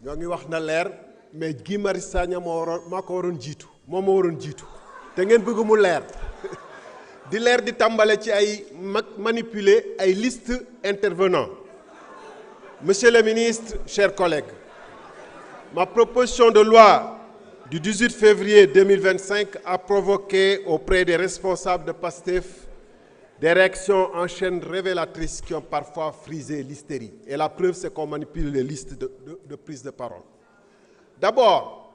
ñoo ngi wax na leer mais Guy Marius Sagna maa ko waroon jiitu moom moo waroon jiitu te ngeen bëgg mu leer di leer di tàmbale ci ay manipuler ay liste intervenants. Monsieur le ministre, chers collègues, ma proposition de loi du 18 février 2025 a provoqué auprès des responsables de PASTEF des réactions en chaîne révélatrices qui ont parfois frisé l'hystérie. Et la preuve, c'est qu'on manipule les listes de prise de parole. D'abord,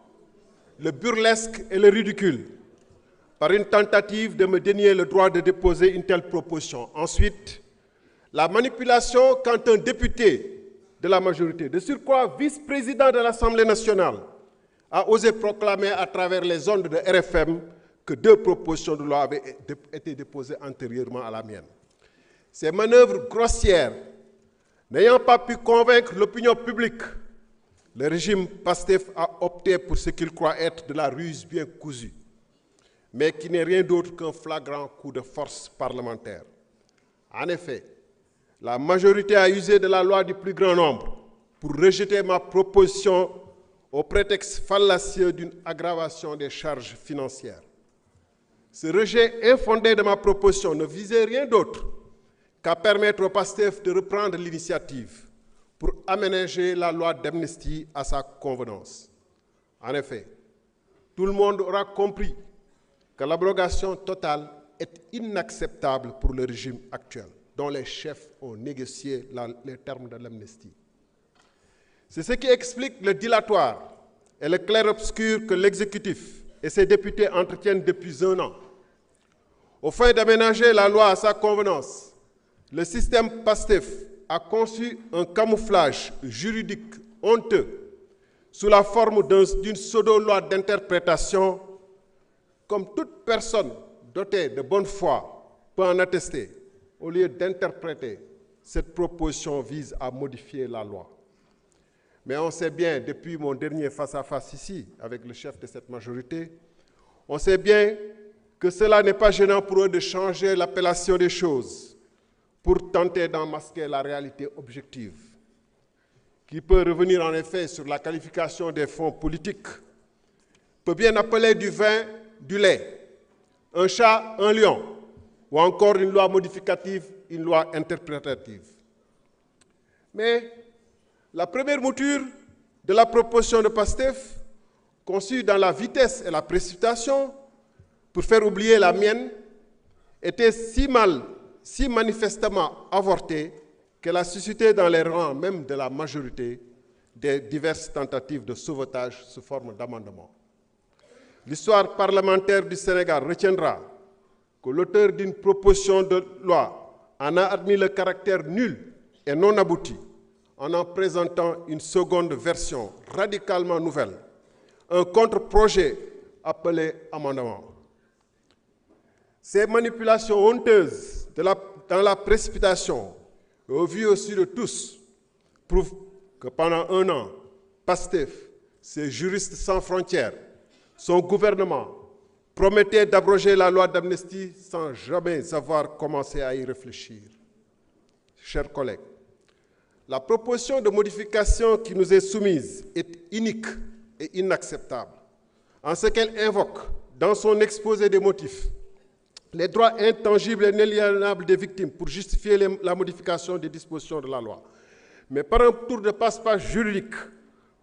le burlesque et le ridicule, par une tentative de me dénier le droit de déposer une telle proposition. Ensuite, la manipulation quand un député de la majorité, de surcroît vice-président de l'Assemblée nationale, a osé proclamer à travers les ondes de RFM que 2 propositions de loi avaient été déposées antérieurement à la mienne. Ces manœuvres grossières, n'ayant pas pu convaincre l'opinion publique, le régime PASTEF a opté pour ce qu'il croit être de la ruse bien cousue, mais qui n'est rien d'autre qu'un flagrant coup de force parlementaire. En effet, la majorité a usé de la loi du plus grand nombre pour rejeter ma proposition au prétexte fallacieux d'une aggravation des charges financières. Ce rejet infondé de ma proposition ne visait rien d'autre qu'à permettre au PASTEF de reprendre l'initiative pour aménager la loi d'amnistie à sa convenance. En effet, tout le monde aura compris que l'abrogation totale est inacceptable pour le régime actuel, dont les chefs ont négocié les termes de l'amnistie. C'est ce qui explique le dilatoire et le clair-obscur que l'exécutif et ses députés entretiennent depuis 1 an. Au fin d'aménager la loi à sa convenance, le système PASTEF a conçu un camouflage juridique honteux sous la forme d'une pseudo-loi d'interprétation, comme toute personne dotée de bonne foi peut en attester. Au lieu d'interpréter, cette proposition vise à modifier la loi. Mais on sait bien, depuis mon dernier face-à-face ici, avec le chef de cette majorité, on sait bien que cela n'est pas gênant pour eux de changer l'appellation des choses pour tenter d'en masquer la réalité objective, qui peut revenir en effet sur la qualification des fonds politiques, peut bien appeler du vin, du lait, un chat, un lion, ou encore une loi modificative, une loi interprétative. Mais la première mouture de la proposition de PASTEF, conçue dans la vitesse et la précipitation pour faire oublier la mienne, était si manifestement avortée qu'elle a suscité dans les rangs même de la majorité des diverses tentatives de sauvetage sous forme d'amendement. L'histoire parlementaire du Sénégal retiendra que l'auteur d'une proposition de loi en a admis le caractère nul et non abouti en présentant une seconde version radicalement nouvelle, un contre-projet appelé amendement. Ces manipulations honteuses dans la précipitation, au vu aussi de tous, prouvent que pendant 1 an, PASTEF, ses juristes sans frontières, son gouvernement, promettait d'abroger la loi d'amnistie sans jamais avoir commencé à y réfléchir. Chers collègues, la proposition de modification qui nous est soumise est inique et inacceptable, en ce qu'elle invoque, dans son exposé des motifs, les droits intangibles et inaliénables des victimes pour justifier la modification des dispositions de la loi. Mais par un tour de passe-passe juridique,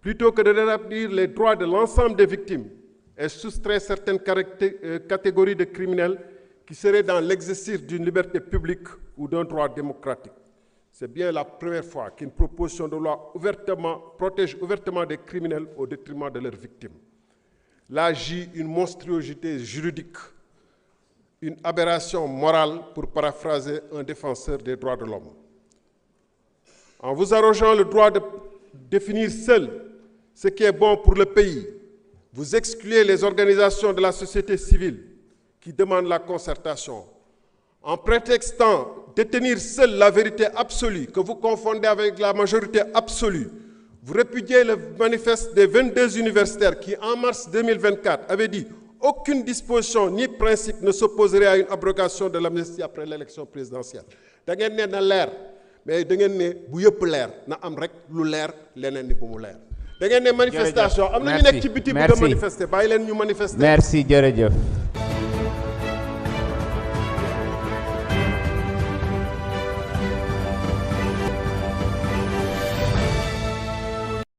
plutôt que de rétablir les droits de l'ensemble des victimes, elle soustrait certaines catégories de criminels qui seraient dans l'exercice d'une liberté publique ou d'un droit démocratique. C'est bien la première fois qu'une proposition de loi protège ouvertement des criminels au détriment de leurs victimes. Là agit une monstruosité juridique, une aberration morale, pour paraphraser un défenseur des droits de l'homme. En vous arrogeant le droit de définir seul ce qui est bon pour le pays, vous excluez les organisations de la société civile qui demandent la concertation. En prétextant détenir seule la vérité absolue, que vous confondez avec la majorité absolue, vous répudiez le manifeste des 22 universitaires qui, en mars 2024, avaient dit « Aucune disposition ni principe ne s'opposerait à une abrogation de l'amnistie après l'élection présidentielle. » Da ngeen ne na leer, mais da ngeen ne bu yëpp leer na am rek lu leer leneen ni bu mu leer. da ngeen ne manifestation am na ñu nekk ci biti bëgg a manifester bàyyi leen ñu manifester. merci jërëjëf.